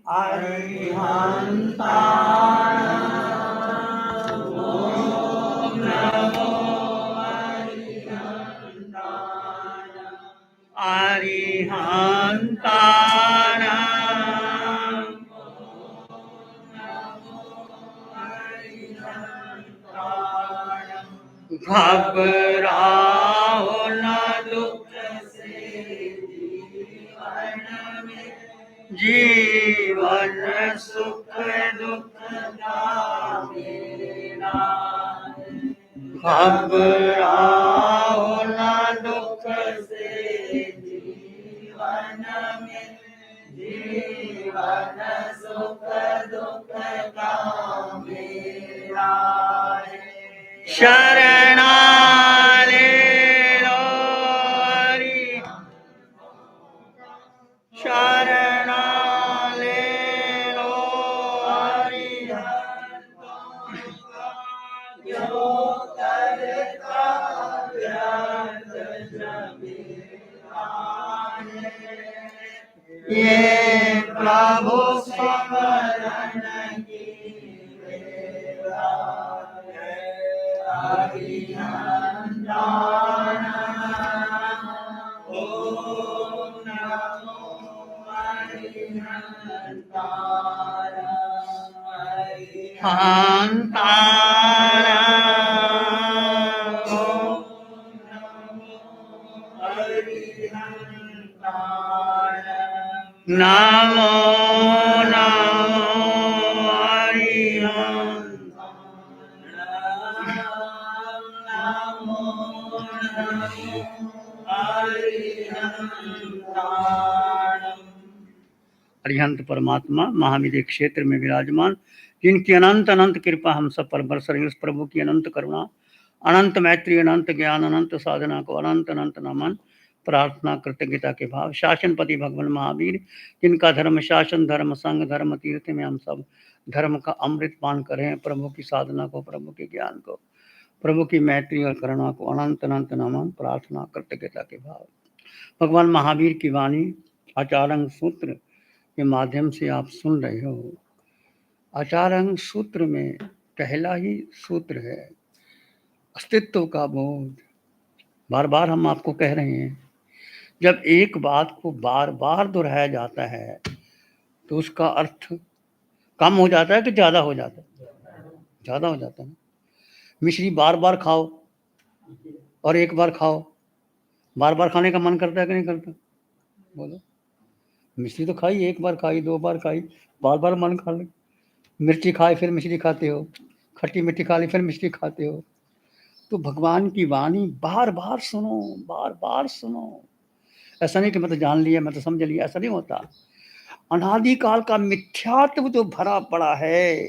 अरिहन्ताणम् ॐ नमो अरिहन्ताणम् अरिहन्ताणम् घबराओ न दुख से जीवन में, जीवन सुख दुख का मेला है। घबराओ न दुख से जीवन में, जीवन सुख दुख का मेला है। शरणा ले लो हरि, शरणा ले लो हरि, जो करता व्यर्थ जमीरा है। ये प्रभु स्मरण की वेला है। अरिहन्ताणम् ॐ नमो अरिहन्ताणम् अरिहन्ताणम् ॐ नमो अरिहन्ताणम् नमो नमो अरिहन्ताणम् नमो नमो अरिहन्ताणम्। अरिहंत परमात्मा महाविद्य क्षेत्र में विराजमान, जिनकी अनंत अनंत कृपा हम सब पर बरस रही, उस प्रभु की अनंत करुणा, अनंत मैत्री, अनंत ज्ञान, अनंत साधना को अनंत अनंत नमन, प्रार्थना कृतज्ञता के भाव। शासनपति भगवान महावीर, जिनका धर्म शासन, धर्म संग, धर्म तीर्थ में हम सब धर्म का अमृत पान करें, प्रभु की साधना को, प्रभु के ज्ञान को, प्रभु की मैत्री और करुणा को अनंत अनंत नमन, प्रार्थना कृतज्ञता के भाव। भगवान महावीर की वाणी आचारंग सूत्र के माध्यम से आप सुन रहे हो। आचारंग सूत्र में पहला ही सूत्र है अस्तित्व का बोध। बार बार हम आपको कह रहे हैं, जब एक बात को बार बार दोहराया जाता है तो उसका अर्थ कम हो जाता है कि ज्यादा हो जाता है? ज्यादा हो जाता है। मिश्री बार बार खाओ और एक बार खाओ, बार बार खाने का मन करता है कि नहीं करता? बोलो। मिश्री तो खाई, एक बार खाई, दो बार खाई, बार बार मन खा ले। मिर्ची खाए फिर मिश्री खाते हो, खट्टी मिट्टी खा ली फिर मिश्री खाते हो। तो भगवान की वाणी बार बार सुनो, बार बार सुनो। ऐसा नहीं कि मैं तो जान लिया, मैं तो समझ लिया, ऐसा नहीं होता। अनादिकाल का मिथ्यात्व जो भरा पड़ा है,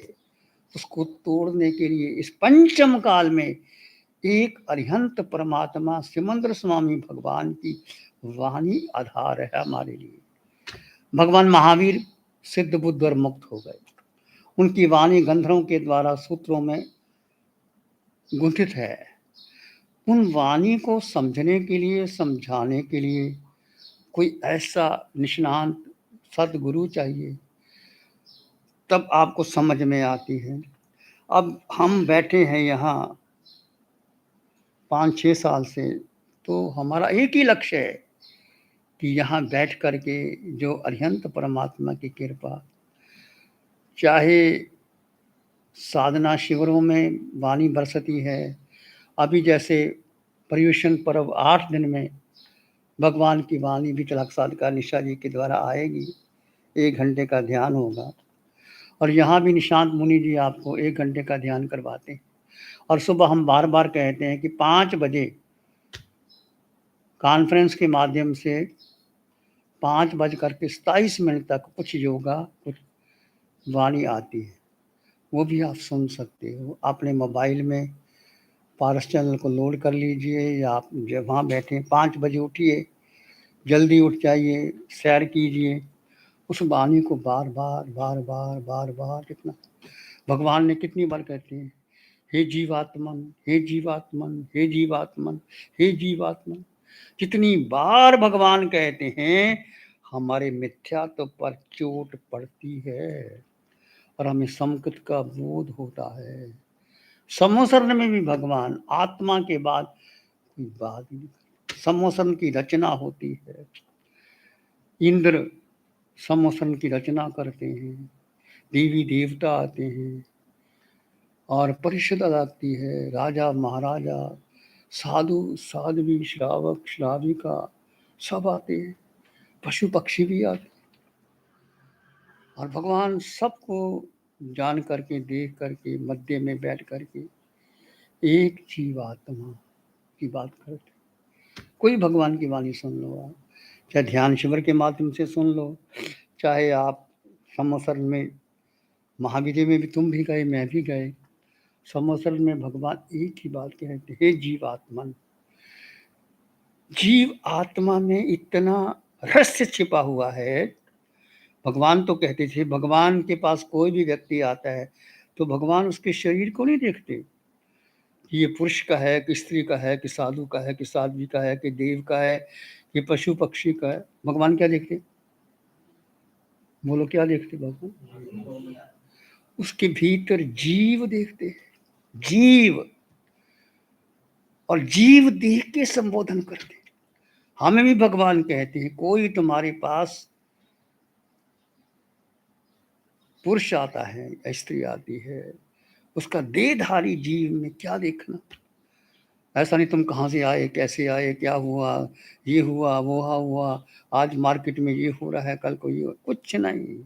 उसको तोड़ने के लिए इस पंचम काल में एक अरिहंत परमात्मा सिमंदर स्वामी भगवान की वाणी आधार है हमारे लिए। भगवान महावीर सिद्ध बुद्ध और मुक्त हो गए। उनकी वाणी गंधर्वों के द्वारा सूत्रों में गुंथित है। उन वाणी को समझने के लिए, समझाने के लिए कोई ऐसा निष्णांत सदगुरु चाहिए, तब आपको समझ में आती है। अब हम बैठे हैं यहाँ 5-6 साल से, तो हमारा एक ही लक्ष्य है कि यहाँ बैठ करके जो अरिहंत परमात्मा की कृपा, चाहे साधना शिविरों में वाणी बरसती है, अभी जैसे पर्युषण पर्व 8 दिन में भगवान की वाणी भी तिलक साधका निशा जी के द्वारा आएगी। 1 घंटे का ध्यान होगा और यहाँ भी निशांत मुनि जी आपको 1 घंटे का ध्यान करवाते हैं। और सुबह हम बार बार कहते हैं कि 5 बजे कॉन्फ्रेंस के माध्यम से 5:27 तक कुछ योगा, कुछ वाणी आती है, वो भी आप सुन सकते हो। अपने मोबाइल में पारस चैनल को लोड कर लीजिए, या आप जब वहाँ बैठे 5 बजे उठिए, जल्दी उठ जाइए, सैर कीजिए, उस वाणी को बार बार बार बार बार बार। कितना भगवान ने कितनी बार कहते हैं, हे जीवात्मन, हे जीवात्मन, हे जीवात्मन, हे जीवात्मन। कितनी बार भगवान कहते हैं, हमारे मिथ्यात्व पर चोट पड़ती है और हमें संकट का बोध होता है। सम्मोहन में भी भगवान आत्मा के बाद कोई बात ही नहीं। सम्मोहन की रचना होती है, इंद्र सम्मोहन की रचना करते हैं, देवी देवता आते हैं और परिषद आती है, राजा महाराजा, साधु साध्वी, श्रावक श्राविका सब आते हैं, पशु पक्षी भी आते हैं और भगवान सबको जान करके देख करके मध्य में बैठ करके एक जीवात्मा की बात करते। कोई भगवान की वाणी सुन लो आप, चाहे ध्यान शिविर के माध्यम से सुन लो, चाहे आप सम्मोहन में महावीर में भी तुम भी गए, मैं भी गए। सम्मोहन में भगवान एक ही बात कहते, हे जीवात्मन। जीव आत्मा में इतना रहस्य छिपा हुआ है। भगवान तो कहते थे, भगवान के पास कोई भी व्यक्ति आता है तो भगवान उसके शरीर को नहीं देखते कि ये पुरुष का है, कि स्त्री का है, कि साधु का है, कि साध्वी का है, कि देव का है, कि पशु पक्षी का है। भगवान क्या देखते? बोलो क्या देखते भगवान? उसके भीतर जीव देखते हैं, जीव। और जीव देख के संबोधन करते हैं। हमें भी भगवान कहते हैं, कोई तुम्हारे पास पुरुष आता है या स्त्री आती है, उसका देहधारी जीव में क्या देखना? ऐसा नहीं तुम कहाँ से आए, कैसे आए, क्या हुआ, ये हुआ वो हुआ, आज मार्केट में ये हो रहा है, कल को ये, कुछ नहीं।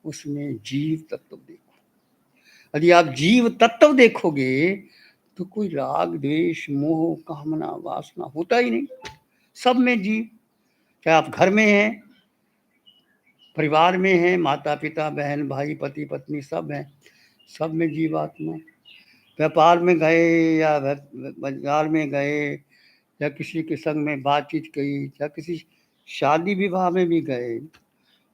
उसमें जीव तत्व देखो। यदि आप जीव तत्व देखोगे तो कोई राग द्वेष मोह कामना वासना होता ही नहीं। सब में जीव, चाहे आप घर में हैं, परिवार में हैं, माता पिता बहन भाई पति पत्नी सब हैं, सब में जीवात्मा। व्यापार में गए या बाजार में गए या किसी के संग में बातचीत की या किसी शादी विवाह में भी गए,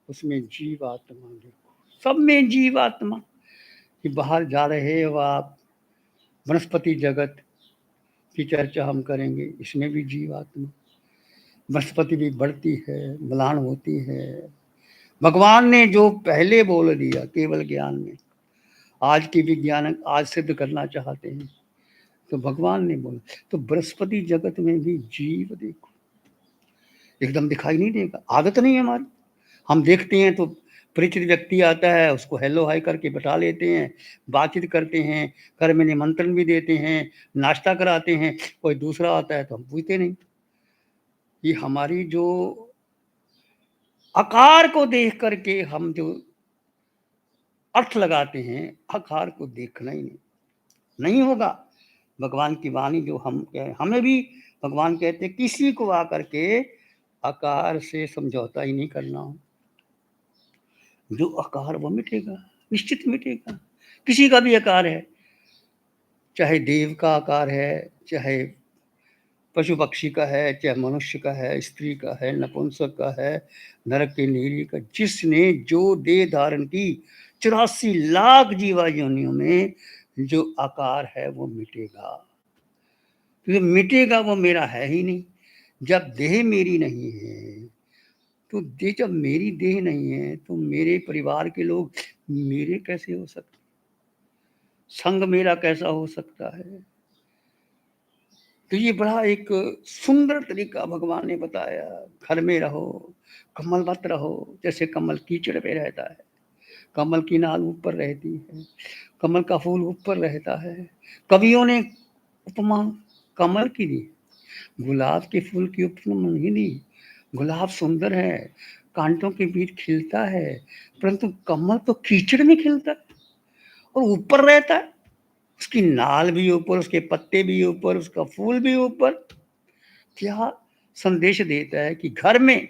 उसमें जीवात्मा देखो। सब में जीवात्मा। कि बाहर जा रहे हो आप, वनस्पति जगत की चर्चा हम करेंगे, इसमें भी जीवात्मा। वनस्पति भी बढ़ती है, म्लान होती है। भगवान ने जो पहले बोल दिया केवल ज्ञान में, आज के विज्ञान आज सिद्ध करना चाहते हैं तो भगवान ने बोला। तो बृहस्पति जगत में भी जीव देखो, एकदम दिखाई नहीं देगा। आदत नहीं है हमारी। हम देखते हैं तो परिचित व्यक्ति आता है, उसको हेलो हाय करके बैठा लेते हैं, बातचीत करते हैं, घर में निमंत्रण भी देते हैं, नाश्ता कराते हैं। कोई दूसरा आता है तो हम पूछते नहीं। ये हमारी जो आकार को देख करके हम जो अर्थ लगाते हैं, आकार को देखना ही नहीं होगा। भगवान की वाणी जो हम हमें भी भगवान कहते हैं, किसी को आकर के आकार से समझौता ही नहीं करना हो। जो आकार वो मिटेगा, निश्चित मिटेगा। किसी का भी आकार है, चाहे देव का आकार है, चाहे पशु पक्षी का है, चाहे मनुष्य का है, स्त्री का है, नपुंसक का है, नरक के नीली का, जिसने जो देह धारण की 84 लाख जीवा योनियों में जो आकार है वो मिटेगा। तो मिटेगा वो मेरा है ही नहीं। जब देह मेरी नहीं है तो जब मेरी देह नहीं है तो मेरे परिवार के लोग मेरे कैसे हो सकते, संग मेरा कैसा हो सकता है? तो ये बड़ा एक सुंदर तरीका भगवान ने बताया। घर में रहो, कमल मत रहो। जैसे कमल कीचड़ पे रहता है, कमल की नाल ऊपर रहती है, कमल का फूल ऊपर रहता है। कवियों ने उपमा कमल की दी, गुलाब के फूल की उपमा नहीं दी। गुलाब सुंदर है, कांटों के बीच खिलता है, परंतु कमल तो कीचड़ में खिलता है और ऊपर रहता है। उसकी नाल भी ऊपर, उसके पत्ते भी ऊपर, उसका फूल भी ऊपर। क्या संदेश देता है कि घर में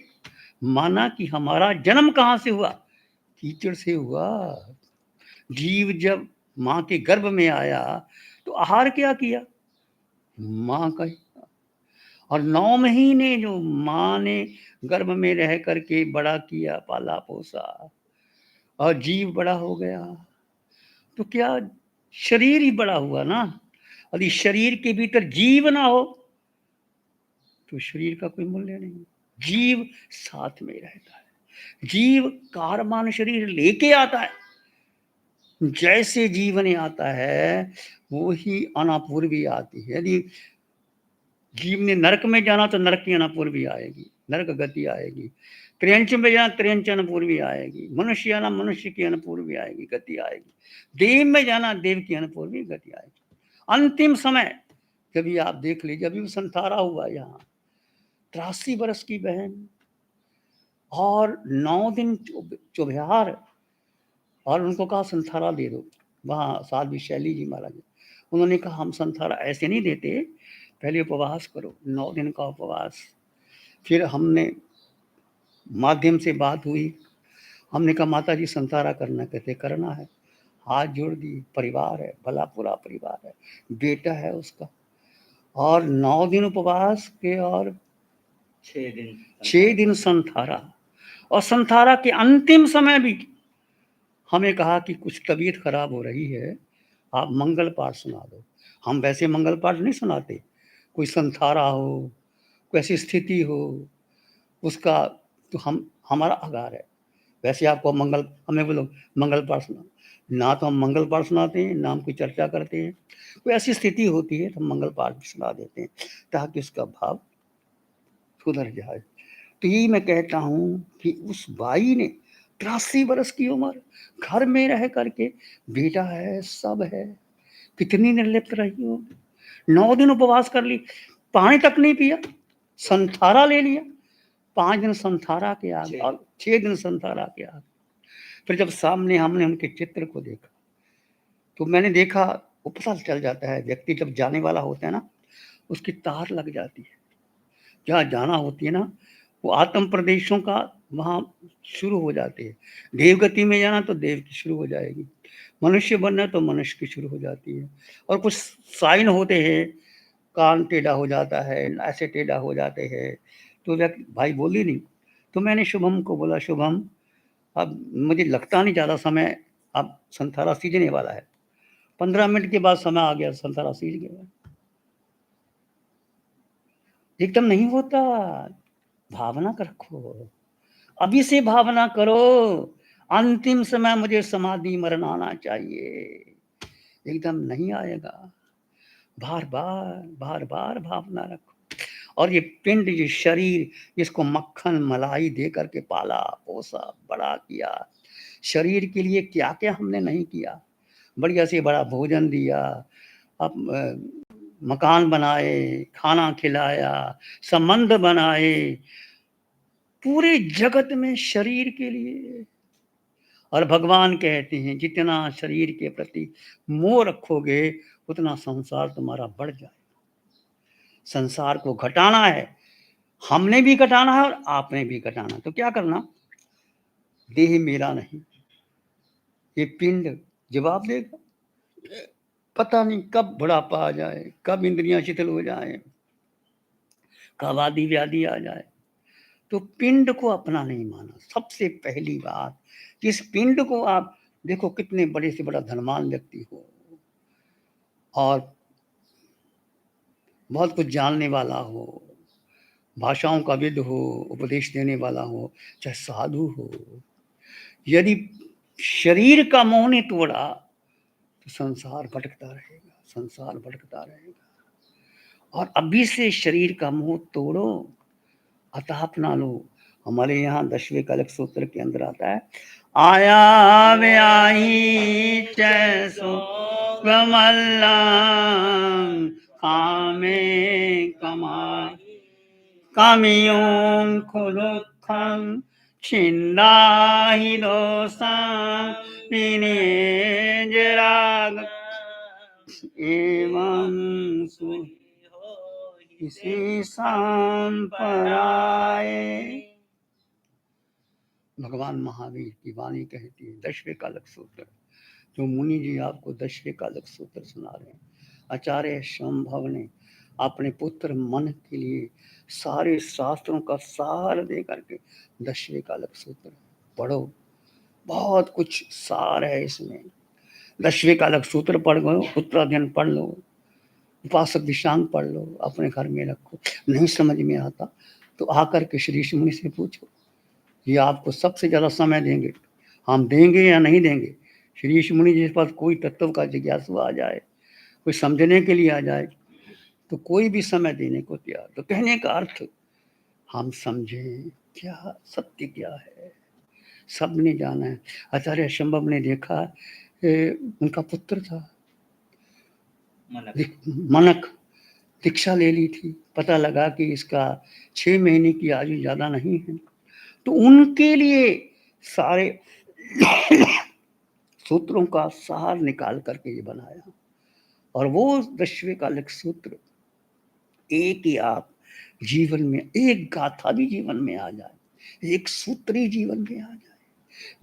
माना कि हमारा जन्म कहाँ से हुआ? कीचड़ से हुआ। जीव जब माँ के गर्भ में आया तो आहार क्या किया? माँ का। और 9 महीने जो माँ ने गर्भ में रह करके बड़ा किया, पाला पोसा और जीव बड़ा हो गया, तो क्या शरीर ही बड़ा हुआ ना। यदि शरीर के भीतर जीव ना हो तो शरीर का कोई मूल्य नहीं। जीव साथ में रहता है। जीव कारमान शरीर लेके आता है, जैसे जीवन आता है वो ही अनापूर्वी आती है। यदि जीव ने नरक में जाना तो नरक की अनापूर्वी आएगी, नरक गति आएगी। त्रियंच में जाना त्रियंच अनपूर्वी आएगी, मनुष्य आना मनुष्य की अनपूर्वी आएगी, गति आएगी। देव में जाना देव की अनपूर्वी गति आएगी। अंतिम समय जब ये आप देख लीजिए, अभी संथारा हुआ यहाँ 83 वर्ष की बहन और 9 दिन चुबहार, और उनको कहा संथारा दे दो। वहाँ साध्वी शैली जी महाराज, उन्होंने कहा हम संथारा ऐसे नहीं देते, पहले उपवास करो, 9 दिन का उपवास। फिर हमने माध्यम से बात हुई, हमने कहा माता जी संथारा करना, कहते करना है। हाथ जोड़ दी, परिवार है, भला पूरा परिवार है, बेटा है उसका, और 9 दिन उपवास के और 6 दिन संथारा। और संथारा के अंतिम समय भी हमें कहा कि कुछ तबीयत खराब हो रही है, आप मंगल पाठ सुना दो। हम वैसे मंगल पाठ नहीं सुनाते, कोई संथारा हो, कोई ऐसी स्थिति हो उसका, तो हमारा आगार है। वैसे आपको मंगल, हमें बोलो मंगल पाठ सुना, ना तो हम मंगल पाठ सुनाते हैं, ना हम कोई चर्चा करते हैं। कोई ऐसी स्थिति होती है तो हम मंगल पाठ भी सुना देते हैं ताकि उसका भाव सुधर जाए। तो यही मैं कहता हूँ कि उस बाई ने 83 वर्ष की उम्र, घर में रह करके, बेटा है, सब है, कितनी निर्लिप्त रही हो। 9 दिन उपवास कर ली, पानी तक नहीं पिया, संथारा ले लिया। 5 दिन संथारा के आगे और 6 दिन संथारा के आगे। फिर जब सामने हमने उनके चित्र को देखा तो मैंने देखा, वो पता चल जाता है, व्यक्ति जब जाने वाला होता है ना, उसकी तार लग जाती है। जहाँ जाना होती है ना, वो आत्म प्रदेशों का वहाँ शुरू हो जाते हैं। देवगति में जाना तो देव की शुरू हो जाएगी, मनुष्य बनना तो मनुष्य की शुरू हो जाती है। और कुछ साइन होते हैं, कान टेढ़ा हो जाता है, ऐसे टेढ़ा हो जाते हैं, तो व्यक्ति भाई बोली नहीं। तो मैंने शुभम को बोला, शुभम अब मुझे लगता नहीं ज़्यादा समय, अब संथारा सीजने वाला है। 15 मिनट के बाद समय आ गया, संथारा सीज गया। एकदम नहीं होता, भावना कर रखो, अभी से भावना करो, अंतिम समय मुझे समाधि मरण आना चाहिए, एकदम नहीं आएगा। बार बार भावना रखो। और ये पिंड, ये शरीर, इसको मक्खन मलाई दे करके पाला पोसा बड़ा किया, शरीर के लिए क्या क्या हमने नहीं किया। बढ़िया से बड़ा भोजन दिया, अब मकान बनाए, खाना खिलाया, संबंध बनाए, पूरे जगत में शरीर के लिए। और भगवान कहते हैं जितना शरीर के प्रति मोह रखोगे उतना संसार तुम्हारा बढ़ जाएगा। संसार को घटाना है, हमने भी घटाना है और आपने भी घटाना। तो क्या करना, देह मेरा नहीं, ये पिंड जवाब देगा। पता नहीं कब बुढ़ापा आ जाए, कब इंद्रियां शिथिल हो जाए, कब आदि व्याधि आ जाए। तो पिंड को अपना नहीं माना। सबसे पहली बात, जिस पिंड को आप देखो, कितने बड़े से बड़ा धनवान व्यक्ति हो और बहुत कुछ जानने वाला हो, भाषाओं का विद हो, उपदेश देने वाला हो, चाहे साधु हो, यदि शरीर का मोह नहीं तोड़ा तो संसार भटकता रहेगा, संसार भटकता रहेगा। और अभी से शरीर का मोह तोड़ो, अतः अपना लो। हमारे यहाँ 10वें कलक सूत्र के अंदर आता है, आया व्याही चैसो कमल्ला कामे कमाई कामियों खुदुखं छिन्दाहि दोषां विनेजराग एवं इसी संपराए। भगवान महावीर की वाणी कहती है, 10वें कालक सूत्र, जो मुनि जी आपको 10वें कालक सूत्र सुना रहे हैं। आचार्य संभव ने अपने पुत्र मन के लिए सारे शास्त्रों का सार दे करके 10वें कालक सूत्र पढ़ो। बहुत कुछ सार है इसमें। 10वें कालक सूत्र पढ़ लो, उत्तराध्ययन पढ़ लो, उपासक दिशांग पढ़ लो, अपने घर में रखो। नहीं समझ में आता तो आकर के श्री मुनि से पूछो, ये आपको सबसे ज़्यादा समय देंगे। हम देंगे या नहीं देंगे? श्री ऋषि मुनि जी के पास कोई तत्व का जिज्ञासु आ जाए, कोई समझने के लिए आ जाए, तो कोई भी समय देने को तैयार। तो कहने का अर्थ हम समझें क्या सत्य क्या है, सबने जाना है। आचार्य शंभव ने देखा, उनका पुत्र था मनक, दीक्षा ले ली थी, पता लगा कि इसका 6 महीने की आयु ज़्यादा नहीं है, तो उनके लिए सारे सूत्रों का सार निकाल करके ये बनाया। और वो दशविकालिक सूत्र एक ही आप जीवन में, एक गाथा भी जीवन में आ जाए, एक सूत्र ही जीवन में आ जाए।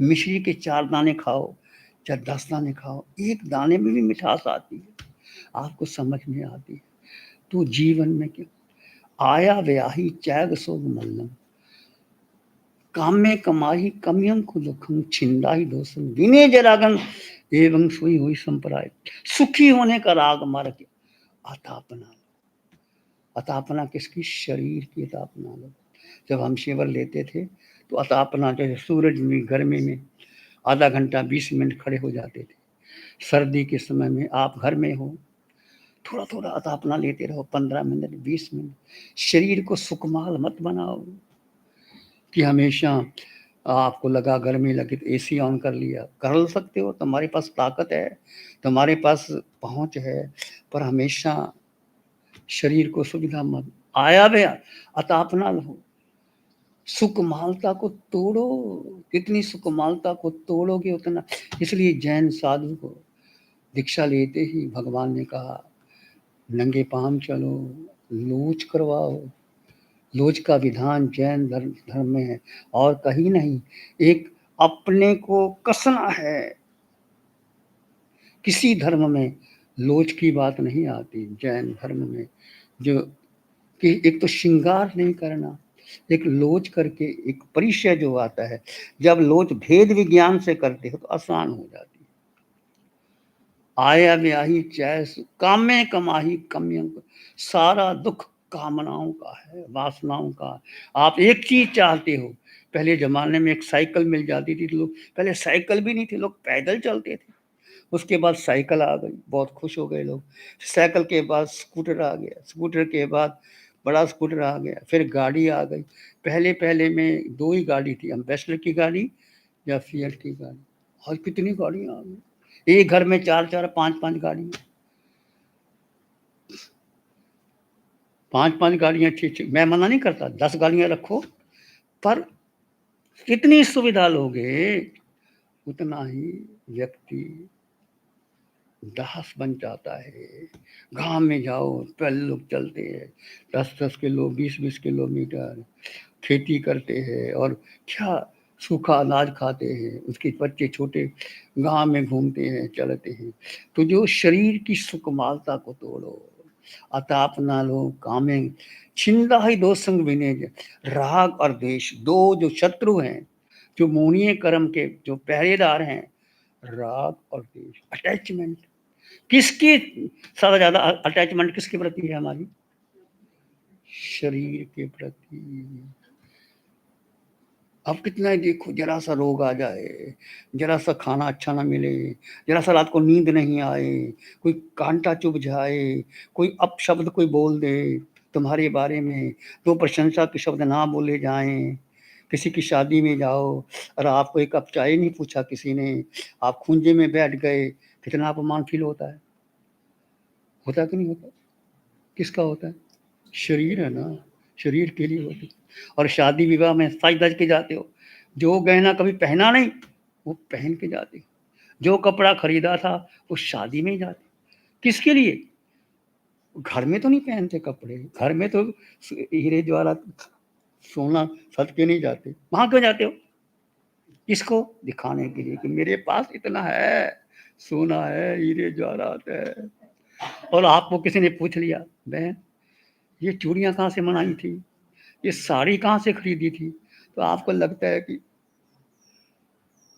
मिश्री के 4 दाने खाओ चाहे 10 दाने खाओ, एक दाने में भी मिठास आती है, आपको समझ में आती है। तो जीवन में क्या आया व्याही चैग सोग मल्लम, काम्य कमाही कमियम को दुखम छिंदाही दोषम विनय जरागन एवं सुई हुई संपराय। सुखी होने का राग मार्ग अतापना। अतापना किसकी? शरीर की अतापना लो। जब हम शिवर लेते थे तो अतापना, जैसे सूरज में गर्मी में आधा घंटा 20 मिनट खड़े हो जाते थे, सर्दी के समय में आप घर में हो, थोड़ा थोड़ा अतापना लेते रहो, 15 मिनट 20 मिनट। शरीर को सुकमाल मत बनाओ कि हमेशा आपको लगा गर्मी लगी तो एसी ऑन कर लिया। कर सकते हो, तुम्हारे पास ताकत है, तुम्हारे पास पहुंच है, पर हमेशा शरीर को सुविधा मत। आया भैया अतापना लो, सुकमालता को तोड़ो, कितनी सुकमालता को तोड़ोगे उतना। इसलिए जैन साधु को दीक्षा लेते ही भगवान ने कहा नंगे पांव चलो, लोच करवाओ। लोच का विधान जैन धर्म में है और कहीं नहीं। एक अपने को कसना है, किसी धर्म में लोच की बात नहीं आती। जैन धर्म में जो कि एक तो श्रृंगार नहीं करना, एक लोच करके एक परिचय जो आता है, जब लोच भेद विज्ञान से करते हो तो आसान हो जाती है। आया व्याही चैस काम में कमाही कमियों, सारा दुख कामनाओं का है, वासनाओं का। आप एक चीज चाहते हो, पहले जमाने में एक साइकिल मिल जाती थी, लोग पहले साइकिल भी नहीं थी, लोग पैदल चलते थे। उसके बाद साइकिल आ गई, बहुत खुश हो गए लोग। साइकिल के बाद स्कूटर आ गया, स्कूटर के बाद बड़ा स्कूटर आ गया, फिर गाड़ी आ गई। पहले पहले में 2 ही गाड़ी थी, एम्बेसडर की गाड़ी या फिएट की गाड़ी। और कितनी गाड़ियां आ गई, एक घर में 4-4 5-5 गाड़ियां, 5-5 गाड़ियां। ठीक ठीक, मैं मना नहीं करता, 10 गाड़ियां रखो, पर कितनी सुविधा लोगे उतना ही व्यक्ति दास बन जाता है। गांव में जाओ, पहले लोग चलते हैं 10-10 किलो 20-20 किलोमीटर, खेती करते हैं और क्या सूखा अनाज खाते हैं। उसके बच्चे छोटे गांव में घूमते हैं, चलते हैं। तो जो शरीर की सुकमालता को तोड़ो, अताप ना लो कामे छिंदा ही दो संग विने। राग और द्वेष दो जो शत्रु हैं, जो मोहनीय कर्म के जो पहरेदार हैं, राग और द्वेष, अटैचमेंट। किसकी सबसे ज्यादा अटैचमेंट किसके प्रति है हमारी? शरीर के प्रति। अब कितना ही देखो, जरा सा रोग आ जाए, जरा सा खाना अच्छा ना मिले, जरा सा रात को नींद नहीं आए, कोई कांटा चुभ जाए, कोई अपशब्द कोई बोल दे तुम्हारे बारे में, दो प्रशंसा के शब्द ना बोले जाएं। किसी की शादी में जाओ और आपको एक कप चाय नहीं पूछा किसी ने, आप खूंजे में बैठ गए, कितना अपमान फील होता है? होता कि नहीं होता? किसका होता है? शरीर है ना, शरीर के लिए होती। और शादी विवाह में सज धज के जाते हो, जो गहना कभी पहना नहीं वो पहन के जाते हो, जो कपड़ा खरीदा था वो शादी में ही जाते। किसके लिए? घर में तो नहीं पहनते कपड़े, घर में तो हीरे ज्वाहरात सोना सद के नहीं जाते। वहां क्यों जाते हो? किसको दिखाने के लिए कि मेरे पास इतना है, सोना है, हीरे ज्वाहरात है। और आपको किसी ने पूछ लिया, बहन ये चूड़ियां कहाँ से बनाई थी, ये साड़ी कहाँ से खरीदी थी, तो आपको लगता है कि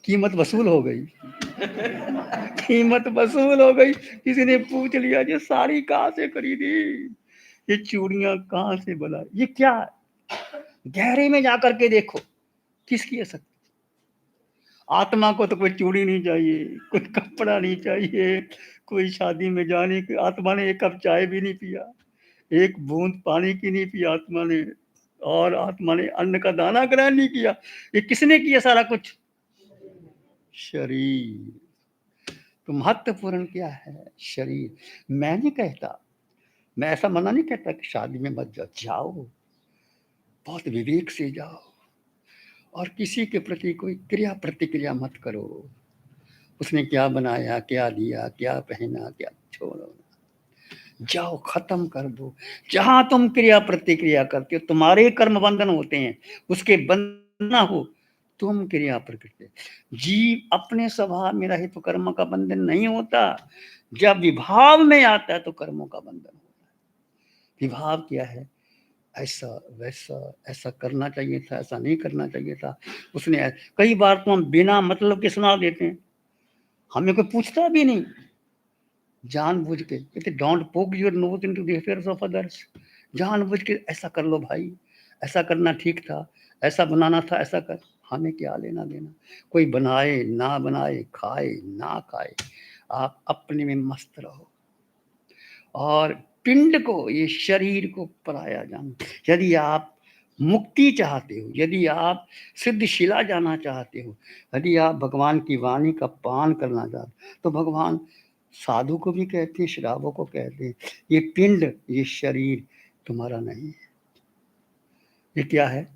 कीमत वसूल हो गई। कीमत वसूल हो गई। किसी ने पूछ लिया ये साड़ी कहाँ से खरीदी, ये चूड़ियां कहाँ से बना, ये क्या है? गहरे में जाकर के देखो, किसकी आसक्ति? आत्मा को तो कोई चूड़ी नहीं चाहिए, कोई कपड़ा नहीं चाहिए, कोई शादी में जाने की, आत्मा ने एक कप चाय भी नहीं पिया, एक बूंद पानी की नहीं पी आत्मा ने, और आत्मा ने अन्न का दाना ग्रहण नहीं किया। ये किसने किया सारा कुछ? शरीर। तो महत्वपूर्ण क्या है? शरीर। मैं नहीं कहता, मैं ऐसा मना नहीं कहता कि शादी में मत जाओ, जाओ, बहुत विवेक से जाओ, और किसी के प्रति कोई क्रिया प्रतिक्रिया मत करो। उसने क्या बनाया, क्या दिया, क्या पहना, क्या, छोड़ो, जाओ खत्म कर दो। जहां तुम क्रिया प्रतिक्रिया करते हो तुम्हारे कर्म बंधन होते हैं, उसके बंधन ना हो, तुम क्रिया प्रकृति। जीव अपने स्वभाव में रहे तो कर्म का बंधन नहीं होता, जब विभाव में आता है तो कर्मों का बंधन होता है। विभाव क्या है? ऐसा वैसा, ऐसा करना चाहिए था, ऐसा नहीं करना चाहिए था, उसने कई बार तो हम बिना मतलब के सुना देते हैं, हमें कोई पूछता भी नहीं, जानबूझ के कहते डोंट पोक your nose into the affairs of others. जानबूझ के ऐसा कर लो भाई, ऐसा करना ठीक था, ऐसा बनाना था, ऐसा कर। हमें क्या लेना देना, कोई बनाए ना बनाए, खाए ना खाए, आप अपने में मस्त रहो। और पिंड को, ये शरीर को पराया जान। यदि आप मुक्ति चाहते हो, यदि आप सिद्धशिला जाना चाहते हो, यदि आप भगवान की वाणी का पान करना चाहते हो, तो भगवान साधु को भी कहते हैं, शराबों को कहते हैं, ये पिंड, ये शरीर तुम्हारा नहीं है, ये क्या है?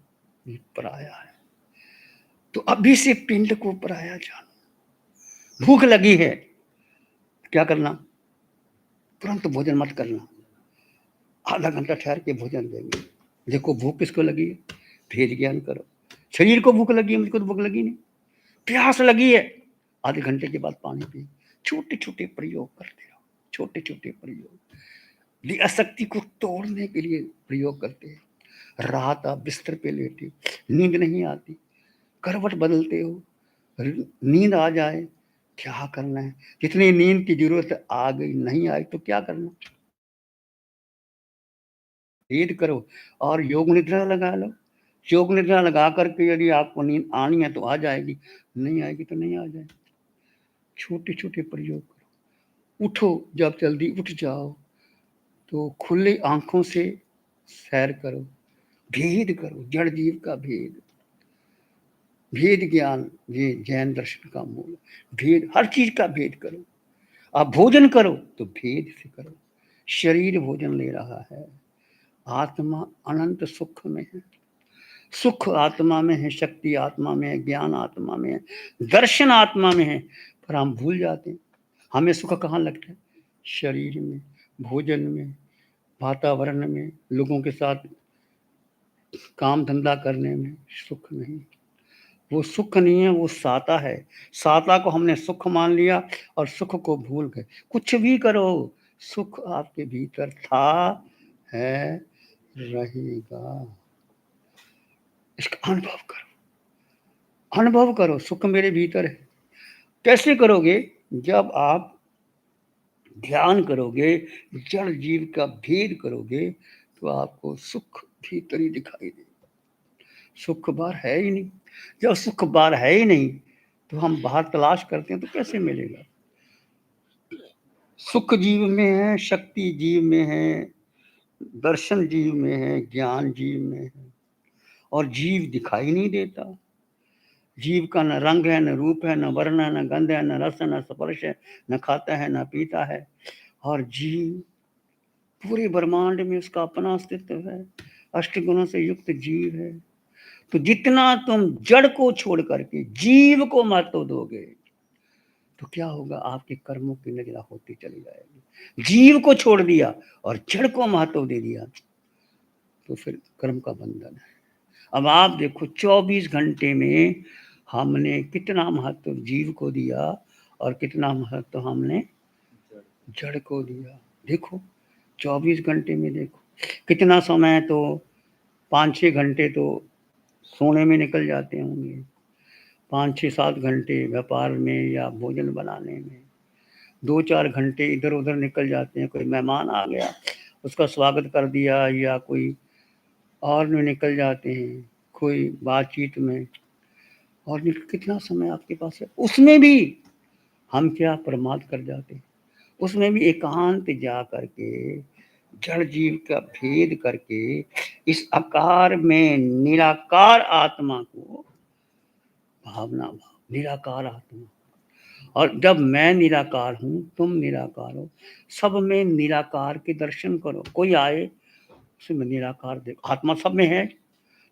ये पराया है। तो अभी से पिंड को पराया जानो। भूख लगी है, क्या करना? तुरंत भोजन मत करना, आधा घंटा ठहर के भोजन देंगे। देखो भूख किसको लगी है, भेद ज्ञान करो। शरीर को भूख लगी है, मुझको तो भूख लगी नहीं। प्यास लगी है, आधे घंटे के बाद पानी पिए। छोटे छोटे प्रयोग करते रहो, छोटे छोटे प्रयोग। आसक्ति को तोड़ने के लिए प्रयोग करते हैं। रात आप बिस्तर पे लेटे, नींद नहीं आती, करवट बदलते हो, नींद आ जाए, क्या करना है? जितनी नींद की जरूरत आ गई, नहीं आई तो क्या करना? भेद करो और योग निद्रा लगा लो। योग निद्रा लगा करके यदि आपको नींद आनी है तो आ जाएगी, नहीं आएगी तो नहीं आ जाएगी। छोटे छोटे प्रयोग करो। उठो, जब जल्दी उठ जाओ तो खुले आंखों से सैर करो, भेद करो, जड़ जीव का भेद। भेद ज्ञान, ये जैन दर्शन का मूल। भेद, हर चीज का भेद करो। आप भोजन करो तो भेद से करो। शरीर भोजन ले रहा है, आत्मा अनंत सुख में है। सुख आत्मा में है, शक्ति आत्मा में है, ज्ञान आत्मा में है, दर्शन आत्मा में है, पर हम भूल जाते हैं। हमें सुख कहाँ लगता है? शरीर में, भोजन में, वातावरण में, लोगों के साथ काम धंधा करने में। सुख नहीं, वो सुख नहीं है, वो साता है। साता को हमने सुख मान लिया और सुख को भूल गए। कुछ भी करो, सुख आपके भीतर था, है, रहेगा। इसका अनुभव करो, अनुभव करो, सुख मेरे भीतर है। कैसे करोगे? जब आप ध्यान करोगे, जड़ जीव का भेद करोगे, तो आपको सुख भीतर ही दिखाई देगा। सुख बाहर है ही नहीं। जब सुख बाहर है ही नहीं तो हम बाहर तलाश करते हैं तो कैसे मिलेगा? सुख जीव में है, शक्ति जीव में है, दर्शन जीव में है, ज्ञान जीव में है, और जीव दिखाई नहीं देता। जीव का न रंग है, न रूप है, न वर्ण है, न गंध है, न रस है, न स्पर्श है, न खाता है, न पीता है। और जीव, पूरे ब्रह्मांड में उसका अपना अस्तित्व है, अष्टगुणों से युक्त जीव है। तो जितना तुम जड़ को छोड़ करके जीव को महत्व दोगे तो क्या होगा? आपके कर्मों की नजरा होती चली जाएगी। जीव को छोड़ दिया और जड़ को महत्व दे दिया तो फिर कर्म का बंधन है। अब आप देखो 24 घंटे में हमने कितना महत्व जीव को दिया और कितना महत्व हमने जड़ को दिया। देखो 24 घंटे में देखो कितना समय, तो 5-6 घंटे तो सोने में निकल जाते होंगे, 5-6-7 घंटे व्यापार में या भोजन बनाने में, 2-4 घंटे इधर उधर निकल जाते हैं। कोई मेहमान आ गया, उसका स्वागत कर दिया, या कोई और में निकल जाते हैं, कोई बातचीत में। और कितना समय आपके पास है, उसमें भी हम क्या प्रमाद कर जाते हैं। उसमें भी एकांत जा करके जड़ जीव का भेद करके इस आकार में निराकार आत्मा को भावना भाव निराकार आत्मा। और जब मैं निराकार हूँ, तुम निराकार हो, सब में निराकार के दर्शन करो। कोई आए उसमें निराकार देखो, आत्मा सब में है,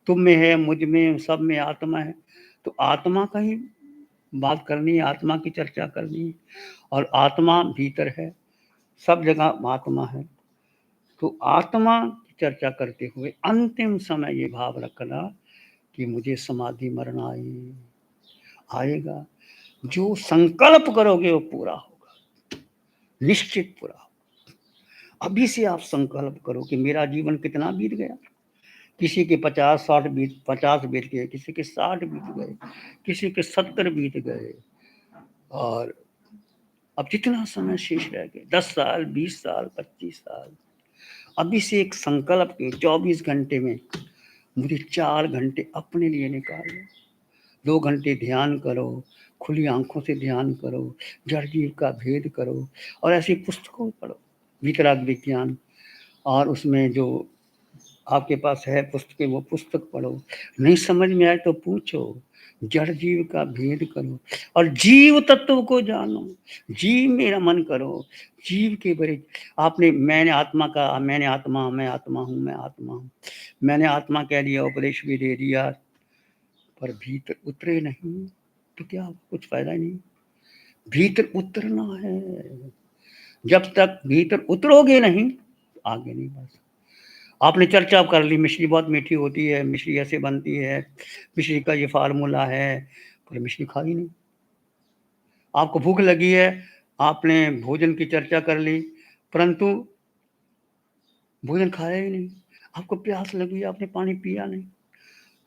तुम में है, मुझ में, सब में आत्मा है। तो आत्मा का ही बात करनी है, आत्मा की चर्चा करनी है। और आत्मा भीतर है, सब जगह आत्मा है। तो आत्मा की चर्चा करते हुए अंतिम समय ये भाव रखना कि मुझे समाधि मरण आएगा। जो संकल्प करोगे वो पूरा होगा, निश्चित पूरा होगा। अभी से आप संकल्प करो कि मेरा जीवन कितना बीत गया। किसी के 50 बीत गए, किसी के 60 बीत गए, किसी के 70 बीत गए। और अब जितना समय शेष रह गए, 10 साल, 20 साल, 25 साल, अभी से एक संकल्प के 24 घंटे में मुझे 4 घंटे अपने लिए निकालो। 2 घंटे ध्यान करो, खुली आंखों से ध्यान करो, जड़ जीव का भेद करो और ऐसी पुस्तकों पढ़ो, वितराग विज्ञान। और उसमें जो आपके पास है पुस्तकें, वो पुस्तक पढ़ो। नहीं समझ में आए तो पूछो, जड़ जीव का भेद करो और जीव तत्व को जानो। जीव मेरा मन करो, जीव के बड़े आपने मैंने आत्मा का, मैंने आत्मा, मैं आत्मा हूँ, मैं आत्मा हूँ, मैंने आत्मा कह दिया, उपदेश भी दे दिया, पर भीतर उतरे नहीं तो क्या कुछ फायदा नहीं। भीतर उतरना है। जब तक भीतर उतरोगे नहीं आगे नहीं बढ़ सकते। आपने चर्चा कर ली, मिश्री बहुत मीठी होती है, मिश्री ऐसे बनती है, मिश्री का ये फार्मूला है, पर मिश्री खाई नहीं। आपको भूख लगी है, आपने भोजन की चर्चा कर ली, परंतु भोजन खाया ही नहीं। आपको प्यास लगी, आपने पानी पिया नहीं।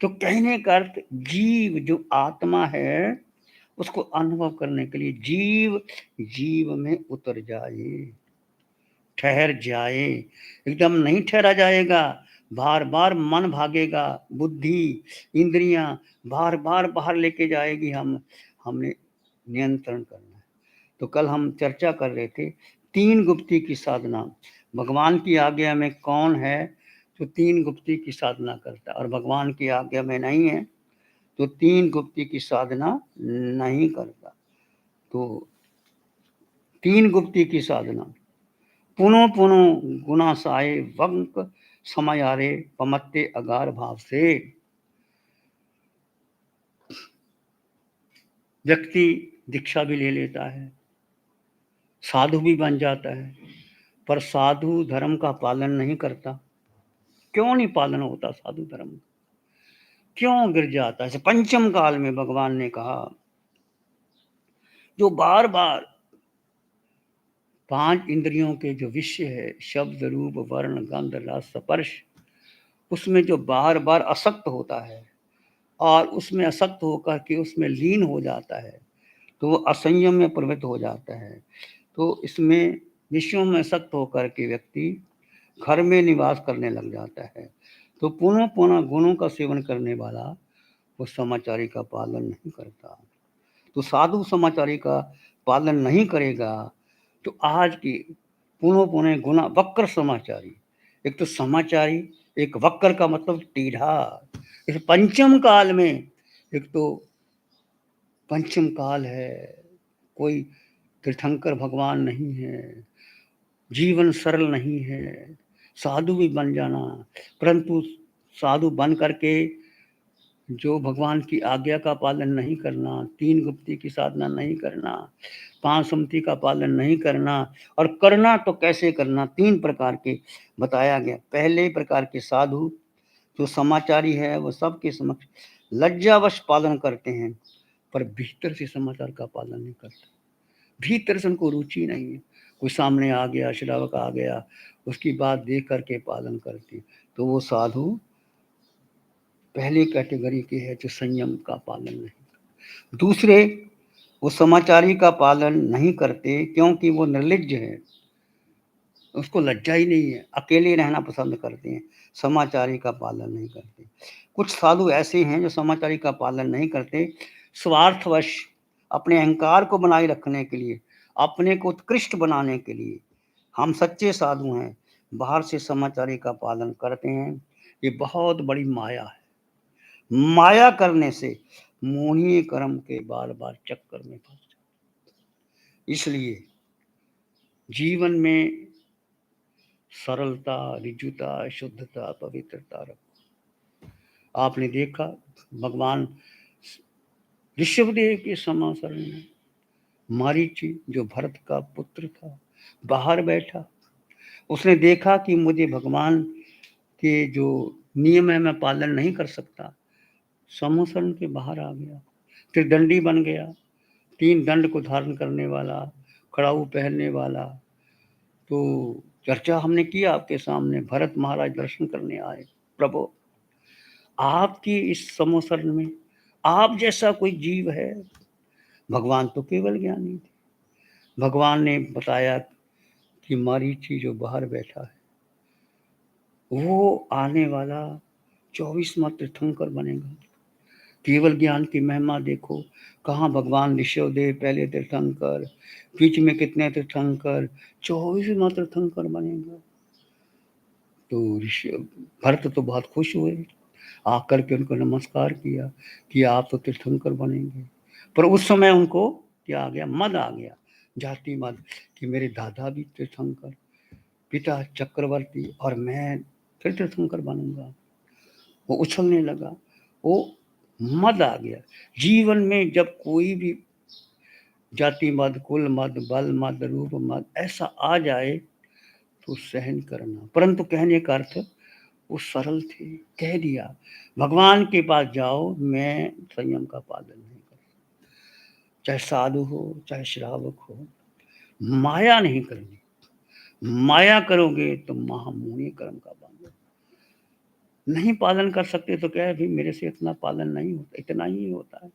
तो कहने का अर्थ, जीव जो आत्मा है उसको अनुभव करने के लिए जीव जीव में उतर जाए, ठहर जाए। एकदम नहीं ठहरा जाएगा, बार बार मन भागेगा, बुद्धि इंद्रियां बार बार बाहर लेके जाएगी। हमने नियंत्रण करना है। तो कल हम चर्चा कर रहे थे 3 गुप्ती की साधना। भगवान की आज्ञा में कौन है जो 3 गुप्ती की साधना करता है, और भगवान की आज्ञा में नहीं है तो 3 गुप्ती की साधना नहीं करता। तो 3 गुप्ती की साधना, पुनो पुनो गुना साए वंक समायारे पमत्ते अगार भाव से। व्यक्ति दीक्षा भी ले लेता है, साधु भी बन जाता है, पर साधु धर्म का पालन नहीं करता। क्यों नहीं पालन होता साधु धर्म, क्यों गिर जाता है। पंचम काल में भगवान ने कहा, जो बार बार 5 इंद्रियों के जो विषय है, शब्द रूप वर्ण गंध रस स्पर्श, उसमें जो बार बार असक्त होता है और उसमें असक्त होकर के उसमें लीन हो जाता है, तो वो असंयम में प्रवृत्त हो जाता है। तो इसमें विषयों में असक्त होकर के व्यक्ति घर में निवास करने लग जाता है। तो पुनः पुनः गुणों का सेवन करने वाला वो समाचारी का पालन नहीं करता। तो साधु समाचारी का पालन नहीं करेगा तो आज की पुनः पुनः गुना वक्र समाचारी, एक तो समाचारी, एक वक्र का मतलब टीढ़ा। इस पंचम काल में, एक तो पंचम काल है, कोई तीर्थंकर भगवान नहीं है, जीवन सरल नहीं है, साधु भी बन जाना, परंतु साधु बन करके जो भगवान की आज्ञा का पालन नहीं करना, 3 गुप्ती की साधना नहीं करना, 5 सुमति का पालन नहीं करना, और करना तो कैसे करना, 3 प्रकार के बताया गया। पहले प्रकार के साधु जो समाचारी है वो सबके समक्ष लज्जावश पालन करते हैं, पर भीतर से समाचार का पालन नहीं करते। भीतर से उनको रुचि नहीं है। कोई सामने आ गया, श्रावक आ गया, उसकी बात देख करके पालन करते, तो वो साधु पहली कैटेगरी के है जो संयम का पालन नहीं। दूसरे, वो समाचारी का पालन नहीं करते क्योंकि वो निर्लज्ज है, उसको लज्जा ही नहीं है, अकेले रहना पसंद करते हैं, समाचारी का पालन नहीं करते। कुछ साधु ऐसे हैं जो समाचारी का पालन नहीं करते, स्वार्थवश अपने अहंकार को बनाए रखने के लिए, अपने को उत्कृष्ट बनाने के लिए। हम सच्चे साधु हैं, बाहर से समाचारी का पालन करते हैं। ये बहुत बड़ी माया है। माया करने से मोहनीय कर्म के बार-बार चक्कर में फँस जाते। इसलिए जीवन में सरलता, ऋजुता, शुद्धता, पवित्रता रखो। आपने देखा भगवान ऋषभदेव के समासरण में मारीची जो भरत का पुत्र था, बाहर बैठा। उसने देखा कि मुझे भगवान के जो नियम है मैं पालन नहीं कर सकता, समासरण के बाहर आ गया, त्रिदंडी बन गया, 3 दंड को धारण करने वाला, कड़ाऊ पहनने वाला। तो चर्चा हमने की आपके सामने, भरत महाराज दर्शन करने आए। प्रभु, आपकी इस समासरण में आप जैसा कोई जीव है? भगवान तो केवल ज्ञानी थे। भगवान ने बताया कि मारीची जो बाहर बैठा है, वो आने वाला 24वां तीर्थंकर बनेगा। केवल ज्ञान की महिमा देखो, कहाँ भगवान ऋषभदेव पहले तीर्थंकर, बीच में कितने तीर्थंकर, 24वां तीर्थंकर बनेगा। तो ऋषभ भरत तो बहुत खुश हुए, आकर के उनको नमस्कार किया कि आप तो तीर्थंकर बनेंगे। पर उस समय उनको क्या आ गया? मद आ गया, जाति मद, कि मेरे दादा भी तीर्थंकर, पिता चक्रवर्ती, और मैं फिर तीर्थंकर बनूंगा। वो उछलने लगा, वो मद आ गया। जीवन में जब कोई भी जाति मद, कुल मद, बल मद, रूप मद ऐसा आ जाए तो सहन करना। परंतु कहने का अर्थ वो सरल थे, कह दिया भगवान के पास जाओ, मैं संयम का पालन नहीं कर, चाहे साधु हो चाहे श्रावक हो, माया नहीं करनी। माया करोगे तो महामोही कर्म का बांधो। नहीं पालन कर सकते तो क्या है भाई, मेरे से इतना पालन नहीं होता, इतना ही होता है।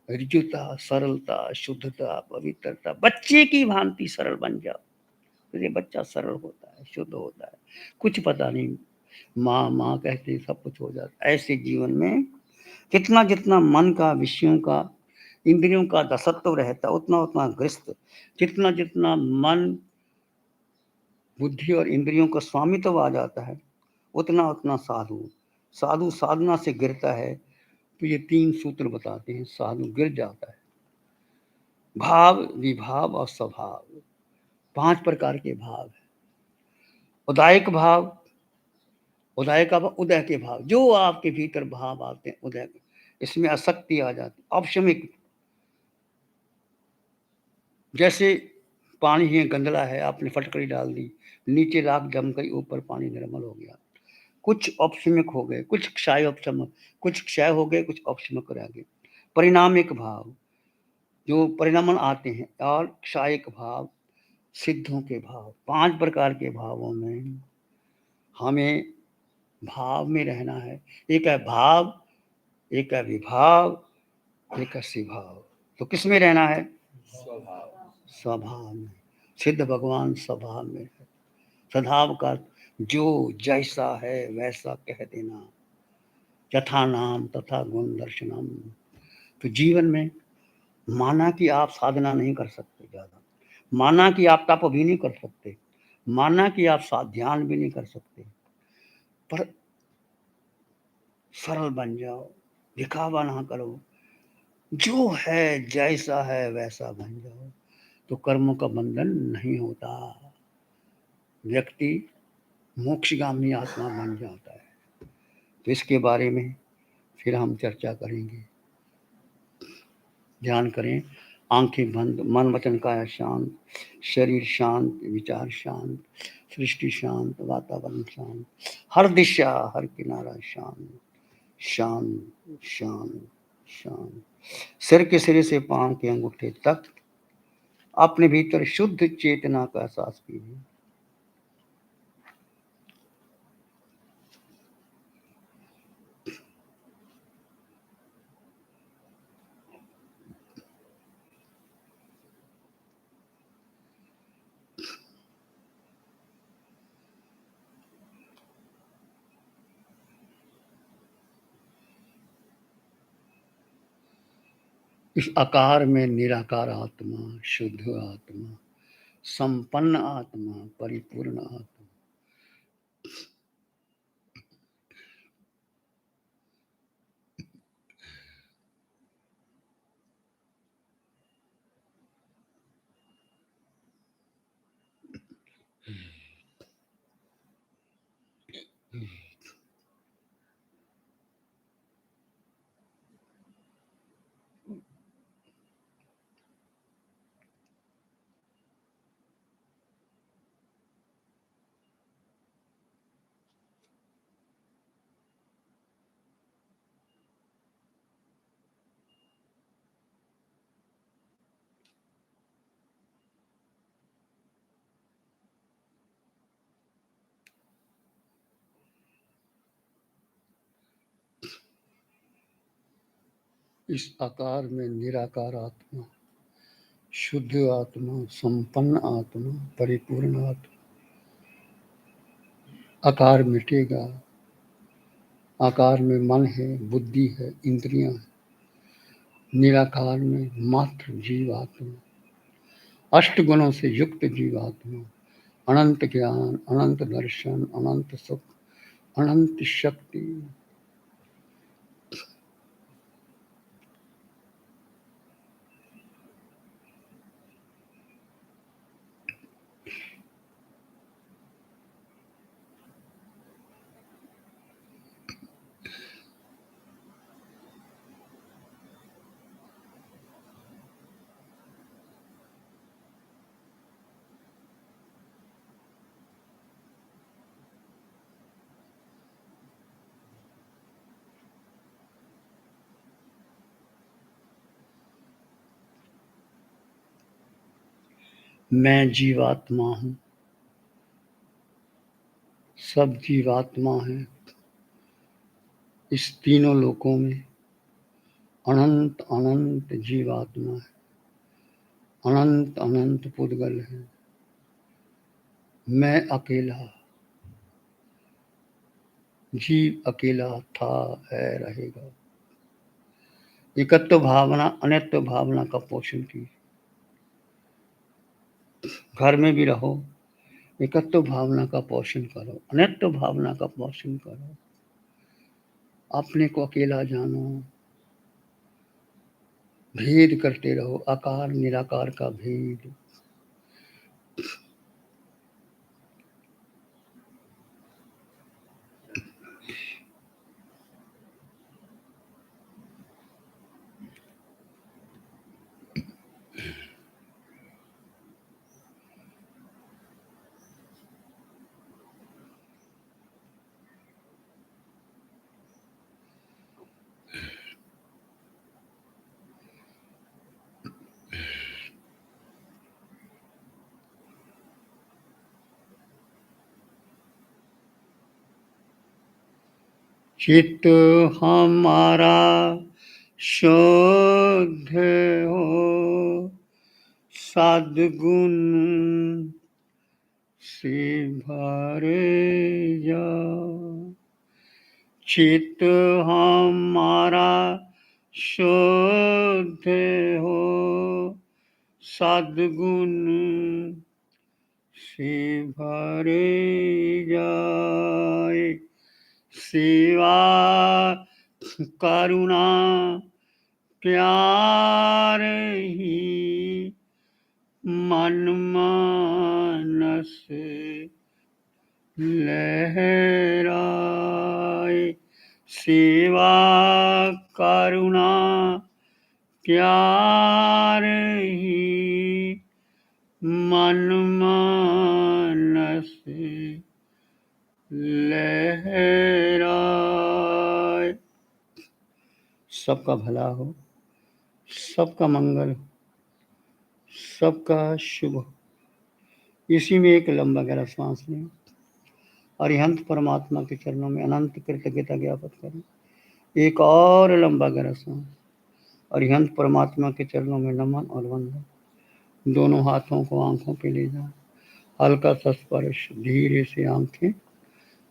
ऋजुता, सरलता, शुद्धता, पवित्रता, बच्चे की भांति सरल बन जाओ। तो ये बच्चा सरल होता है, शुद्ध होता है, कुछ पता नहीं, माँ माँ कहते सब कुछ हो जाता है। ऐसे जीवन में जितना जितना मन का, विषयों का, इंद्रियों का दासत्व रहता है, उतना उतना ग्रस्त। जितना जितना मन, बुद्धि और इंद्रियों का स्वामित्व आ जाता है, उतना उतना साधु। साधु साधना से गिरता है। तो ये 3 सूत्र बताते हैं, साधु गिर जाता है। भाव, विभाव और स्वभाव, 5 प्रकार के भाव है। उदायक भाव, उदय का भाव, उदय के भाव, जो आपके भीतर भाव आते हैं उदय, इसमें आसक्ति आ जाती। औपशमिक, जैसे पानी है, गंदला है, आपने फटकड़ी डाल दी, नीचे राख जम गई, ऊपर पानी निर्मल हो गया। कुछ औपशमिक हो गए, कुछ क्षय औपशमक, कुछ क्षय हो गए, कुछ औपशमिक रह गए। परिणामिक भाव, जो परिणामन आते हैं, और क्षयिक भाव, सिद्धों के भाव। 5 प्रकार के भावों में हमें भाव में रहना है। एक है भाव, एक है विभाव, एक है स्वभाव। तो किस में रहना है? स्वभाव। स्वभाव में। सिद्ध भगवान स्वभाव में है। स्वभाव का जो जैसा है वैसा कह देना, यथा नाम तथा गुण दर्शनम। तो जीवन में माना कि आप साधना नहीं कर सकते ज़्यादा, माना कि आप तप भी नहीं कर सकते, माना कि आप ध्यान भी नहीं कर सकते, पर सरल बन जाओ, दिखावा ना करो, जो है जैसा है वैसा बन जाओ, तो कर्मों का बंधन नहीं होता। व्यक्ति मोक्षगामी आत्मा बन जाता है। तो इसके बारे में फिर हम चर्चा करेंगे। ध्यान करें, आंखें बंद, मन वचन काया शांत, शरीर शांत, विचार शांत, सृष्टि शांत, वातावरण शांत, हर दिशा हर किनारा शांत, शांत शांत शांत। सिर के सिरे से पांव के अंगूठे तक अपने भीतर शुद्ध चेतना का एहसास कीजिए। इस आकार में निराकार आत्मा, शुद्ध आत्मा, संपन्न आत्मा, परिपूर्ण आत्मा। इस आकार में निराकार आत्मा, शुद्ध आत्मा, संपन्न आत्मा, परिपूर्ण आत्मा। आकार मिटेगा, आकार में मन है, बुद्धि है, इंद्रियां है। निराकार में मात्र जीवात्मा, अष्ट गुणों से युक्त जीवात्मा, अनंत ज्ञान, अनंत दर्शन, अनंत सुख, अनंत शक्ति। मैं जीवात्मा हूं, सब जीवात्मा हैं। इस तीनों लोकों में अनंत अनंत जीवात्मा है, अनंत अनंत पुद्गल है। मैं अकेला, जीव अकेला था, है, रहेगा। एकत्व भावना, अनित्व भावना का पोषण कीजिए। घर में भी रहो, एकत्व भावना का पोषण करो, अनित्व भावना का पोषण करो। अपने को अकेला जानो, भेद करते रहो, आकार निराकार का भेद। चित्त हमारा शुद्ध हो, सद्गुण से भर जाओ। चित्त हमारा शुद्ध हो, सद्गुण से भर जाए। सेवा करुणा प्यार ही मन मानस लहराए। सेवा करुणा प्यार ही मन मानस लहराए। सबका भला हो, सबका मंगल हो, सबका शुभ हो। इसी में एक लंबा गहरा सांस लें। अरिहंत परमात्मा के चरणों में अनंत कृतज्ञता ज्ञापित करें। एक और लंबा गहरा सांस। अरिहंत परमात्मा के चरणों में नमन और वंदन। दोनों हाथों को आंखों पे ले जाएं। हल्का सा स्पर्श, धीरे से आंखें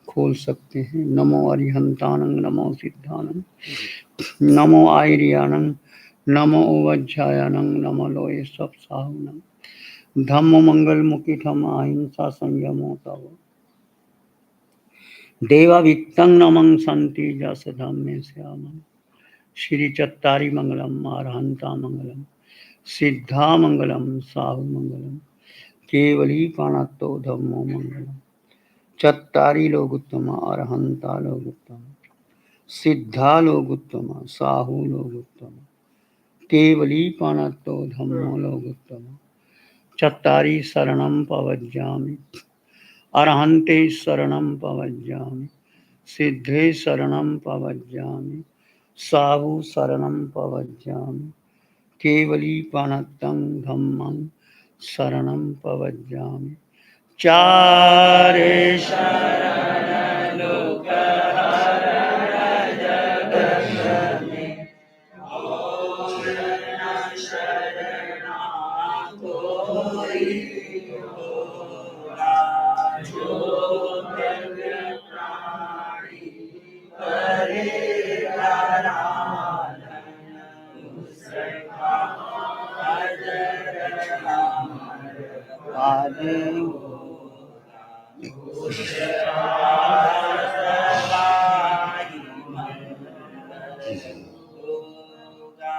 खोल सकते हैं। नमो अरिहंतानंद, नमो सिद्धानंद, नमो आयरियानंद, नमो वज्रायणं नमो लोये सप्साहुनं धम्म मंगल मुखिठम अहिंसा संयमो तव देवावित्तं नमं सन्ति जस धम्मे श्यामं श्री चत्तारी मंगलम अरहंता मंगलम सिद्धा मंगलम साहु मंगलम केवली पाणत्तो धम्मो मंगलम चत्तारी लोगुत्तम अरहंता लोगुत्तम सिद्धा लोगुत्तम साहु लोगुत्तम केवली पाणत्तो धम्मो लोगुत्तम चत्तारी शरणं पवज्जामि अरहन्ते शरणं पवज्जामि सिद्धे शरणं पवज्जामि साहु शरणं पवज्जामि केवली पाणत्तं धम्मं शरणं पवज्जामि चारे